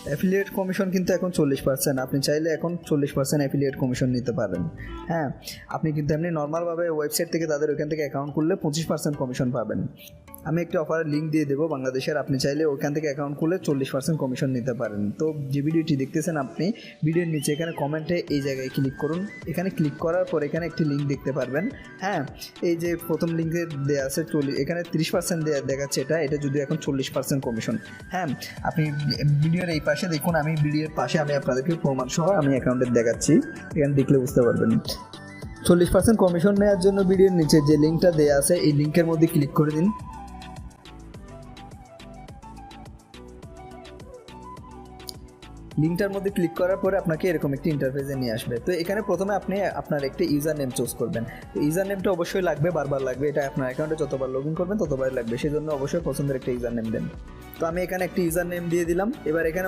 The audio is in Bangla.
অ্যাফিলিয়েট কমিশন কিন্তু এখন 40%। আপনি চাইলে এখন 40% অ্যাফিলিয়েট কমিশন নিতে পারেন। হ্যাঁ, আপনি কিন্তু এমনি নর্মালভাবে ওয়েবসাইট থেকে তাদের ওইখান থেকে অ্যাকাউন্ট খুললে 25% কমিশন পাবেন। আমি একটি অফারের লিঙ্ক দিয়ে দেবো বাংলাদেশের, আপনি চাইলে ওইখান থেকে অ্যাকাউন্ট খুলে 40% কমিশন নিতে পারেন। তো যে ভিডিওটি দেখতেছেন আপনি, ভিডিওর নিচে এখানে কমেন্টে এই জায়গায় ক্লিক করুন। এখানে ক্লিক করার পর এখানে একটি লিঙ্ক দেখতে পারবেন। হ্যাঁ, এই যে প্রথম লিঙ্কে দেওয়া আছে এখানে 30% দেখাচ্ছে, এটা যদি এখন 40% কমিশন। হ্যাঁ, আপনি ভিডিওর এই পাশে দেখুন, আমি ভিডিওর পাশে আমি আপনাদেরকে প্রমাণ সহ আমি অ্যাকাউন্টে দেখাচ্ছি, এখানে দেখলে বুঝতে পারবেন। 40% কমিশন নেওয়ার জন্য ভিডিওর নিচে যে লিঙ্কটা দেওয়া আছে এই লিঙ্কের মধ্যে ক্লিক করে দিন। লিঙ্কটার মধ্যে ক্লিক করার পরে আপনাকে এরকম একটি ইন্টারফেসে নিয়ে আসবে। তো এখানে প্রথমে আপনি আপনার একটা ইউজার নেম চুজ করবেন। তো ইউজার নেমটা অবশ্যই লাগবে, বারবার লাগবে, এটা আপনার অ্যাকাউন্টে যতবার লগ ইন করবেন ততবার লাগবে, সেই জন্য অবশ্যই পছন্দের একটা ইউজার নেম দেন। তো আমি এখানে একটি ইউজার নেম দিয়ে দিলাম। এবার এখানে